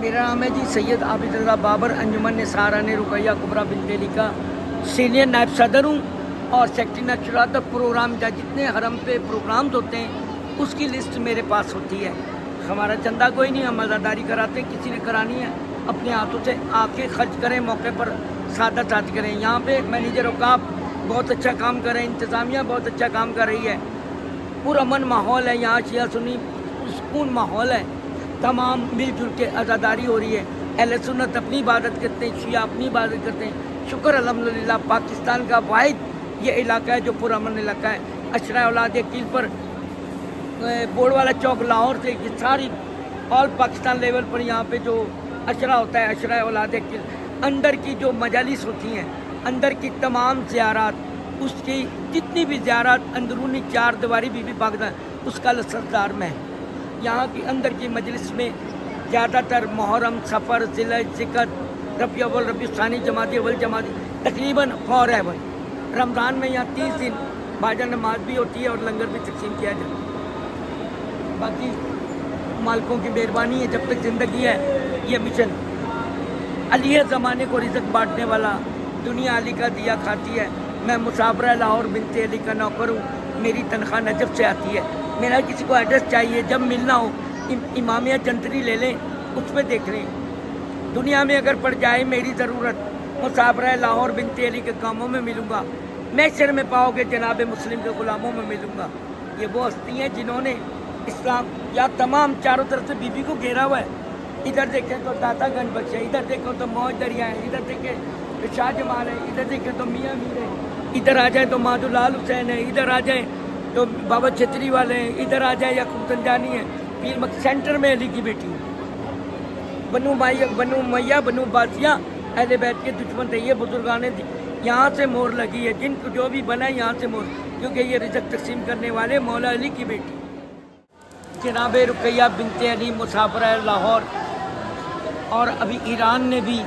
میرا نام ہے جی سید عابد رضا بابر، انجمن نثاران رقیہ کبریٰ بنت علی کا سینئر نائب صدر ہوں اور سیکٹری نشریات پروگرام کا جتنے حرم پہ پروگرامز ہوتے ہیں اس کی لسٹ میرے پاس ہوتی ہے۔ ہمارا چندہ کوئی نہیں، ہم مزاداری کراتے ہیں، کسی نے کرانی ہے اپنے ہاتھوں سے آ کے خرچ کریں، موقع پر سادہ ساتھ کریں۔ یہاں پہ مینیجر اوقاف بہت اچھا کام کر رہے ہیں، انتظامیہ بہت اچھا کام کر رہی ہے، پرامن ماحول ہے، یہاں شیعہ سنی سکون ماحول ہے، تمام مل جل کے عزاداری ہو رہی ہے۔ اہل سنت اپنی عبادت کرتے ہیں، شیعہ اپنی عبادت کرتے ہیں۔ شکر الحمدللہ پاکستان کا واحد یہ علاقہ ہے جو پرامن علاقہ ہے۔ عشرہ اولاد عقیل پر بورڈ والا چوک لاہور سے یہ ساری آل پاکستان لیول پر یہاں پہ جو عشرہ ہوتا ہے، عشرہ اولاد عقیل اندر کی جو مجالس ہوتی ہیں، اندر کی تمام زیارات، اس کی جتنی بھی زیارات اندرونی چار دیواری بی بی پاکستان اس کا لسردار میں ہے۔ یہاں کی اندر کی مجلس میں زیادہ تر محرم، سفر، ذی الحجہ، ربیع اول، ربیع ثانی، جمادی اول، جمادی تقریباً فور ایور۔ رمضان میں یہاں 30 دن باجہ نماز بھی ہوتی ہے اور لنگر بھی تقسیم کیا جاتا ہے۔ باقی مالکوں کی مہربانی ہے، جب تک زندگی ہے یہ مشن علی ہے، زمانے کو رزق بانٹنے والا، دنیا علی کا دیا کھاتی ہے۔ میں مسابرہ لاہور بنت علی کا نوکر ہوں، میری تنخواہ نجف سے آتی ہے۔ میرا کسی کو ایڈریس چاہیے، جب ملنا ہو امامیہ جنتری لے لیں، اس پہ دیکھ لیں۔ دنیا میں اگر پڑ جائے میری ضرورت، مسابرہ لاہور بنت علی کے کاموں میں ملوں گا، محشر میں پاؤ گے جناب مسلم کے غلاموں میں ملوں گا۔ یہ وہ ہستی ہیں جنہوں نے اسلام یا تمام چاروں طرف سے بی بی کو گھیرا ہوا ہے۔ ادھر دیکھیں تو داتا گنج بخش ہے، ادھر دیکھو تو موج دریا ہے، ادھر دیکھیں تو شاہ جمال ہے، ادھر دیکھیں تو میاں میر ہے، ادھر آ جائیں تو مادو لال حسین ہے، ادھر آ جائیں تو بابا چھتری والے ہیں، ادھر آ جائیں یعقوب زنجانی ہے۔ پیر سینٹر میں علی کی بیٹی ہے۔ بنو میاں بنو باسیہ اہل بیت کے دشمن تھے، یہ بزرگان یہاں سے مور لگی ہے، جن کو جو بھی بنا ہے یہاں سے مور، کیونکہ یہ رزق تقسیم کرنے والے مولا علی کی بیٹی جناب رقیہ بنت علی مسافرہ لاہور۔ اور ابھی ایران نے بھی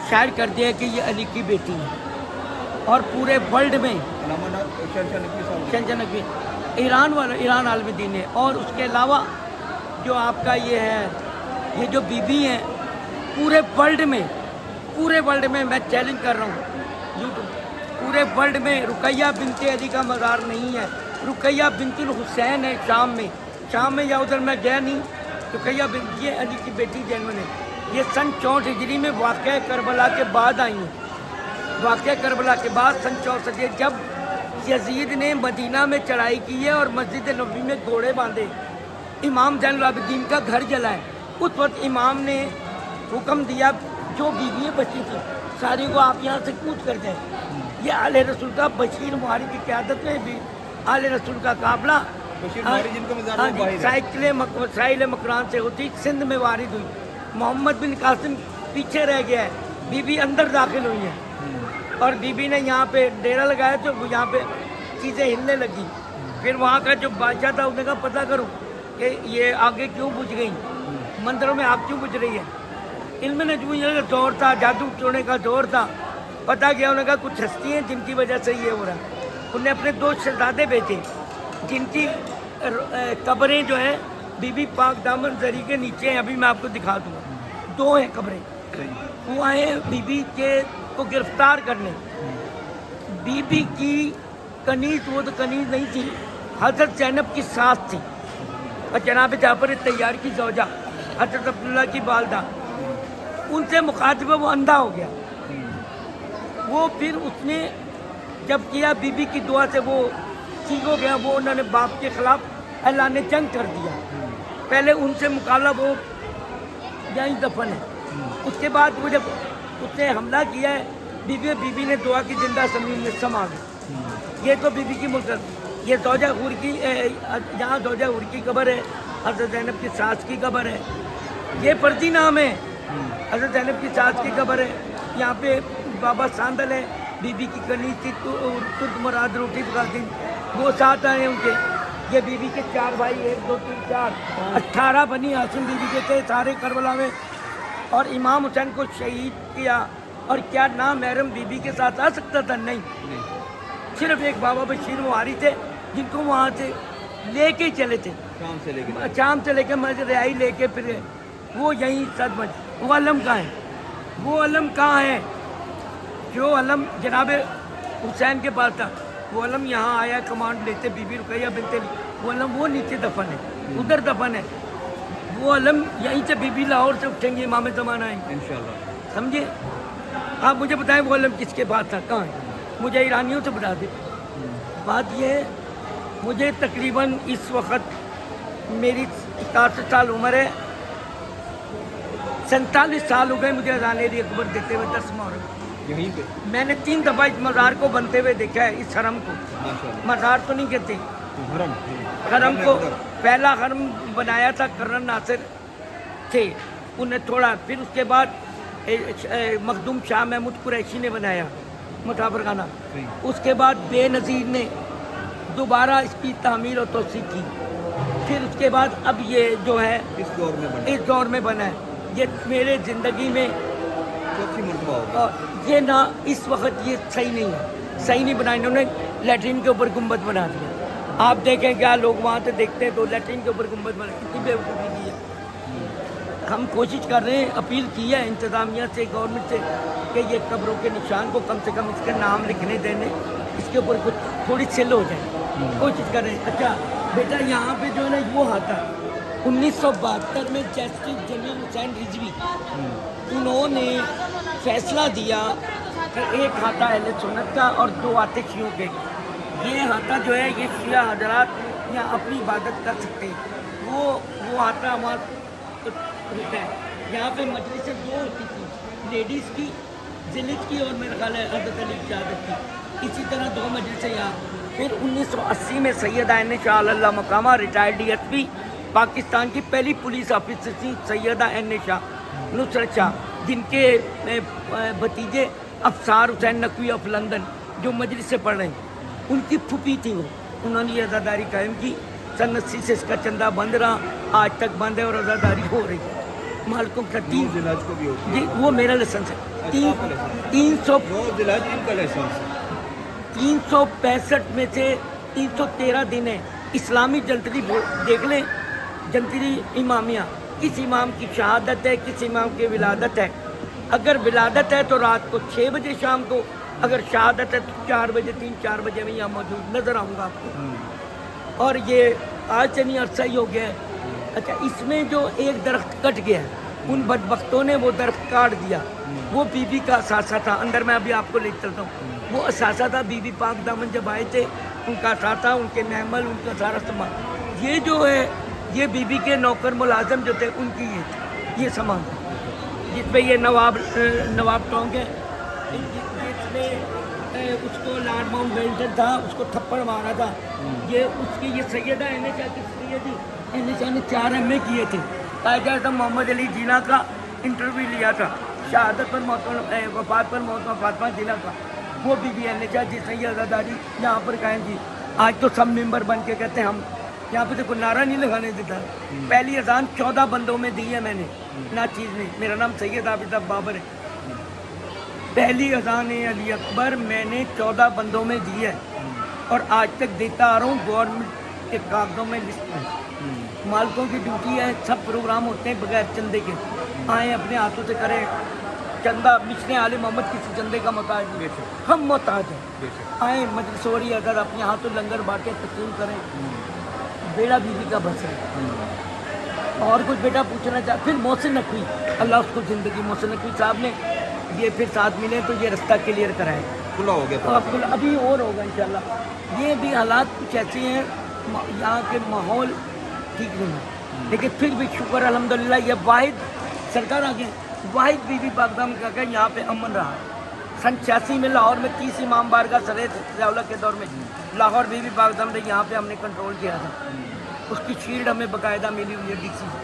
شائع کر دیا کہ یہ علی کی بیٹی ہے، اور پورے ورلڈ میں نقوی ایران عالم دین ہے۔ اور اس کے علاوہ جو آپ کا یہ ہے، یہ جو بی بی ہیں پورے ورلڈ میں میں چیلنج کر رہا ہوں یوٹیوب، پورے ورلڈ میں رقیہ بنت علی کا مزار نہیں ہے۔ رقیہ بنت الحسین ہے شام میں یا ادھر میں گیا نہیں۔ رقیہ بنت یہ علی کی بیٹی جنہوں نے یہ سن 64 ہجری میں واقعہ کربلا کے بعد آئی ہیں۔ واقعہ کربلا کے بعد سن 64 جب یزید نے مدینہ میں چڑھائی کی ہے اور مسجد نبوی میں گھوڑے باندھے، امام زین العابدین کا گھر جلا ہے، اس وقت امام نے حکم دیا جو بیویاں بچی تھیں ساری کو آپ یہاں سے کوچ کر جائیں۔ یہ آل رسول کا بشیر مہاری کی قیادت میں بھی آل رسول کا قافلہ ساحل مکران سے ہوتی سندھ میں وارد ہوئی۔ محمد بن قاسم پیچھے رہ گیا ہے، بی بی اندر داخل ہوئی ہیں، اور بی بی نے یہاں پہ ڈیرا لگایا تو یہاں پہ چیزیں ہلنے لگی۔ پھر وہاں کا جو بادشاہ تھا اس نے کہا پتہ کرو کہ یہ آگے کیوں بجھ گئی، مندروں میں آگ کیوں بجھ رہی ہے۔ علم نجومی کا دور تھا، جادو ٹونے کا دور تھا، پتہ کیا انہوں نے کہا کچھ ہستی ہیں جن کی وجہ سے یہ ہو رہا ہے۔ انہوں نے اپنے 2 شہزادے بھیجے جن کی قبریں جو ہیں بی بی پاک دامن زری کے نیچے ہیں، ابھی میں آپ کو دکھا دوں گا، 2 ہیں قبریں۔ وہ آئے بی بی کے کو گرفتار کرنے، بی بی کی کنیز، وہ تو کنیز نہیں تھی، حضرت زینب کی ساس تھی، اور جناب جعفر طیار کی زوجہ حضرت عبداللہ کی والدہ، ان سے مخاطب وہ اندھا ہو گیا۔ وہ پھر اس نے جب کیا بی بی کی دعا سے وہ ٹھیک ہو گیا، وہ انہوں نے باپ کے خلاف اللہ نے جنگ کر دیا۔ پہلے ان سے مقابلہ وہ یہیں دفن ہے۔ اس کے بعد وہ جب اس نے حملہ کیا ہے بی بی نے دعا کی زندہ زمین میں سما گئی۔ یہ تو بی بی کی ملک، یہ زوجہ حور کی یہاں زوجہ حور کی قبر ہے، حضرت زینب کی ساس کی قبر ہے۔ یہ فردی نام ہے، حضرت زینب کی ساس کی قبر ہے۔ یہاں پہ بابا ساندل ہے، بی بی کی کنیز تھی ترک مراد روٹی پکاتی، وہ ساتھ آئے ان کے۔ یہ بی بی کے 4 بھائی، 1 2 3 4 18 بنی ہاشم بی بی کے تھے سارے کربلا میں، اور امام حسین کو شہید کیا۔ اور کیا نام محرم بی بی کے ساتھ آ سکتا تھا؟ نہیں، صرف ایک بابا بشیر مہاری تھے جن کو وہاں سے لے کے چلے تھے، شام سے لے کے رہائی لے کے پھر وہ یہیں صدمج. وہ علم کہاں ہے؟ وہ علم کہاں ہے جو علم جناب حسین کے پاس تھا؟ وہ علم یہاں آیا کمانڈ لیتے بی بی رقیہ بنت علی. وہ علم وہ نیچے دفن ہے, ادھر دفن ہے. وہ علم یہیں سے بی بی لاہور سے اٹھیں گے, امام زمان آئیں گے انشاءاللہ. سمجھے؟ آپ مجھے بتائیں وہ علم کس کے پاس تھا, کہاں ہے؟ مجھے ایرانیوں سے بتا دیں. بات یہ ہے, مجھے تقریباً اس وقت میری 67 سال عمر ہے, 47 سال ہو گئے مجھے اذان علی اکبر دیتے ہوئے 10 محرم. یہیں پہ میں نے 3 دفعہ اس مزار کو بنتے ہوئے دیکھا ہے, اس حرم کو. مزار تو نہیں کہتے, حرم کو. پہلا حرم بنایا تھا کرن ناصر تھے, انہیں تھوڑا, پھر اس کے بعد مخدوم شاہ محمود قریشی نے بنایا مٹھافر خانہ. اس کے بعد بے نظیر نے دوبارہ اس کی تعمیر اور توسیع کی. پھر اس کے بعد اب یہ جو ہے اس دور میں بنا ہے. یہ میرے زندگی میں چوتھی مرتبہ ہوگا. یہ نہ اس وقت یہ صحیح نہیں ہے, صحیح نہیں بنا. انہوں نے لیٹرین کے اوپر گنبد بنا دیا. آپ دیکھیں کیا لوگ وہاں سے دیکھتے ہیں تو لیٹرین کے اوپر گنبد بنا, کتنی بیوقوفی کی ہے. ہم کوشش کر رہے ہیں, اپیل کی ہے انتظامیہ سے, گورنمنٹ سے, کہ یہ قبروں کے نشان کو کم سے کم اس کے نام لکھنے دینے, اس کے اوپر کچھ تھوڑی سل ہو جائے, کوشش کر رہے ہیں. اچھا بیٹا, یہاں پہ جو ہے نا وہ ہاتھا 1972 میں جسٹس جلیل حسین رضوی انہوں نے فیصلہ دیا کہ ایک ہاتھا اہل سنت کا اور 2 ہاتھے شیعوں کے. یہ ہاتھا جو ہے یہ شیعہ حضرات یہاں اپنی عبادت کر سکتے ہیں. وہ ہاتھا ہمارا ہوتا ہے. یہاں پہ مجلسیں 2 ہوتی تھیں, لیڈیز کی ذلت کی اور میرا خیال ہے حضرت علی کی عادت کی. اسی طرح 2 مجلسیں یہاں. پھر 1980 میں سیدہ عین شاہ اللہ مقامہ retired D S P Pakistan کی پہلی پولیس آفیسر تھی سیدہ عین شاہ نصرت شاہ, جن کے بھتیجے افسار حسین نقوی آف لندن جو مجلس سے پڑھ رہے ہیں, ان کی پھوپھی تھی وہ. انہوں نے یہ عزاداری قائم کی. سن 80 سے اس کا چندہ بند رہا, آج تک بند ہے اور عزاداری ہو رہی ہے. مالکم کا 3 جی وہ میرا لائسنس ہے. 365 میں سے 313 دن ہے. اسلامی جنتری دیکھ لیں, جنتری امامیہ, کس امام کی شہادت ہے, کس امام کی ولادت ہے. اگر ولادت ہے تو رات کو 6 بجے شام کو, اگر شہادت ہے تو 4 بجے 3-4 بجے میں یہاں موجود نظر آؤں گا آپ کو. اور یہ آج سے نہیں عرصہ ہی ہو گیا ہے. اچھا اس میں جو ایک درخت کٹ گیا ہے, ان بدبختوں نے وہ درخت کاٹ دیا. وہ بی بی کا اثاثہ تھا, اندر میں ابھی آپ کو لے چلتا ہوں. وہ اثاثہ تھا بی بی پاک دامن جب آئے تھے, ان کا اثاثہ, ان کے محمل, ان کا سارا سامان. یہ جو ہے یہ بی بی کے نوکر ملازم جو تھے ان کی یہ سامان, جس پہ یہ نواب ٹونک ہے, جس میں اس کو لارڈ ماؤنٹ بیلٹن تھا, اس کو تھپڑ مارا تھا. یہ اس کی یہ سیدہ عین شاہ کی سیدی عین شاہ نے 4 ایم اے کیے تھے. قائد اعظم محمد علی جناح کا انٹرویو لیا تھا, شہادت پر وفات پر محترمہ فاطمہ جناح کا. وہ بی بی عین شاہ جس نے یہ عزاداری یہاں پر قائم کی. آج تو سب ممبر بن کے کہتے ہیں ہم یہاں پہ تو کوئی نعرہ نہیں لگانے دیتا. پہلی اذان 14 بندوں میں دی ہے میں نے, نہ چیز نہیں. میرا نام سید حافظ بابر ہے. پہلی اذان علی اکبر میں نے 14 بندوں میں دی ہے, اور آج تک دیتا آ رہا ہوں. گورنمنٹ کے کاغذوں میں لسٹ ہے. مالکوں کی ڈیوٹی ہے, سب پروگرام ہوتے ہیں بغیر چندے کے, آئیں اپنے ہاتھوں سے کریں. چندہ مشن عال محمد کسی چندے کا محتاج نہیں, ہم محتاج ہیں. آئیں مجلس ہو رہی ہے, اگر اپنے ہاتھوں لنگر بانٹیں تقسیم کریں. بیڑا بیوی کا بس ہے. اور کچھ بیٹا پوچھنا چاہتا. پھر محسن نقوی, اللہ اس کو زندگی, محسن نقوی صاحب نے یہ پھر ساتھ ملے تو یہ رستہ کلیئر کرائے, کھلا ہو گیا. ابھی اور ہوگا انشاءاللہ. یہ بھی حالات کچھ ایسے ہیں, یہاں کے ماحول ٹھیک نہیں ہے, لیکن پھر بھی شکر الحمدللہ. یہ واحد سرکار آگے واحد بی بی پاکدام کا کہ یہاں پہ امن رہا. سن 86 میں لاہور میں 30 امام بارگاہ سرے ضیاءاللہ کے دور میں لاہور بی بی پاکدام نے یہاں پہ ہم نے کنٹرول کیا تھا. اس کی شیلڈ ہمیں باقاعدہ ملی ہوئی ہے ڈی سی سے.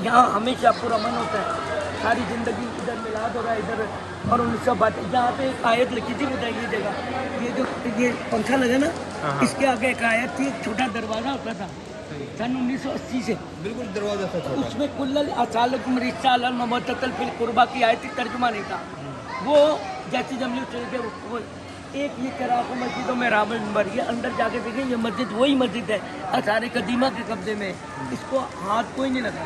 یہاں ہمیشہ پرامن ہوتا ہے. ساری زندگی ادھر میلاد ہو رہا ہے ادھر, اور 1932 یہاں پہ ایک آیت لکھی تھی, بتائیے دے گا. یہ جو یہ پنکھا لگا نا, اس کے آگے ایک آیت تھی, ایک چھوٹا دروازہ ہوتا تھا سن 1980 سے, بالکل دروازہ تھا چھوٹا. اس میں کل اصالکم رجس علی الممتۃ فی القربہ کی آیت ترجمہ نہیں تھا. وہ جیسے جملے چلے گئے. ایک یہ چراغ مسجدوں میں رابع نمبر, یہ اندر جا کے دیکھیں, یہ مسجد وہی مسجد ہے آثار قدیمہ کے قبضے میں, اس کو ہاتھ کوئی نہیں لگا.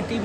ATV,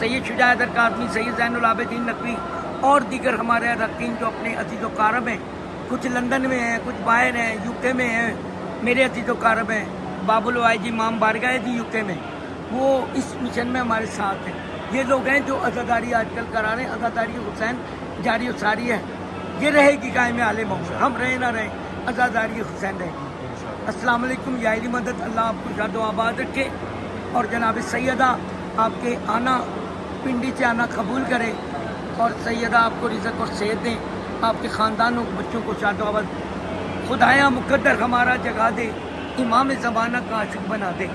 سید شجاع حیدر کاظمی، سید زین العابدین نقوی اور دیگر ہمارے اراکین جو اپنے عزیز و کارب ہیں، کچھ لندن میں ہیں، کچھ باہر ہیں، یو کے میں ہیں، میرے عزیز و کارب ہیں، باب الوائی جی امام بارگاہ جی یو کے میں، وہ اس مشن میں ہمارے ساتھ ہیں۔ یہ لوگ ہیں جو عزاداری آج کل کرا رہے ہیں، عزاداری حسین جاری و ساری ہے، یہ رہے گی قائم عالم موت، ہم رہے نہ رہیں، عزاداری حسین رہے گی۔ السلام علیکم، یا علی مدد، اللہ آپ کو شاد و آباد رکھے، اور جناب سیدہ آپ کے آنا پنڈی سے آنا قبول کرے، اور سیدہ آپ کو رزق اور صحت دیں، آپ کے خاندانوں بچوں کو شاد و آباد، خدایا مقدر ہمارا جگا دے، امام زمانہ کا عاشق بنا دے۔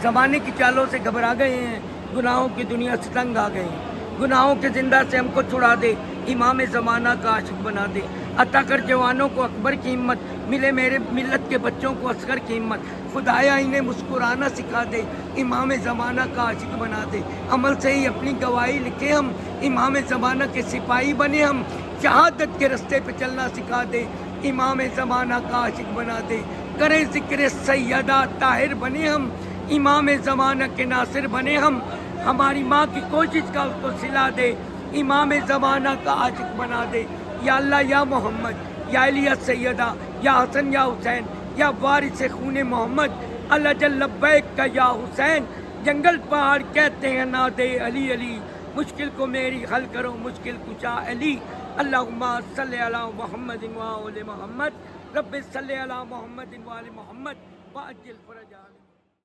زمانے کی چالوں سے گھبرا گئے ہیں، گناہوں کی دنیا سے تنگ آ گئے ہیں، گناہوں کے زندہ سے ہم کو چھڑا دے، امام زمانہ کا عاشق بنا دے۔ عطا کر جوانوں کو اکبر کی ہمت، ملے میرے ملت کے بچوں کو اصغر کی ہمت، خدایا انہیں مسکرانا سکھا دے، امام زمانہ کا عاشق بنا دے۔ عمل سے ہی اپنی گواہی لکھے ہم، امام زمانہ کے سپاہی بنے ہم، شہادت کے رستے پہ چلنا سکھا دے، امام زمانہ کا عاشق بنا دے۔ کریں ذکر سیدہ طاہر بنے ہم، امام زمانہ کے ناصر بنے ہم، ہماری ماں کی کوشش کا اس کو صلہ دے، امام زمانہ کا عاشق بنا دے۔ یا اللہ یا محمد، یا علی یا سیدہ، یا حسن یا حسین، یا وارث خون محمد، اللہ جل لبیک کا یا حسین، جنگل پہاڑ کہتے ہیں نہ دے علی علی، مشکل کو میری حل کرو مشکل کشا علی، اللہم صلی علی محمد و آل محمد، رب صلی علی محمد و آل محمد وعجل فرجہ۔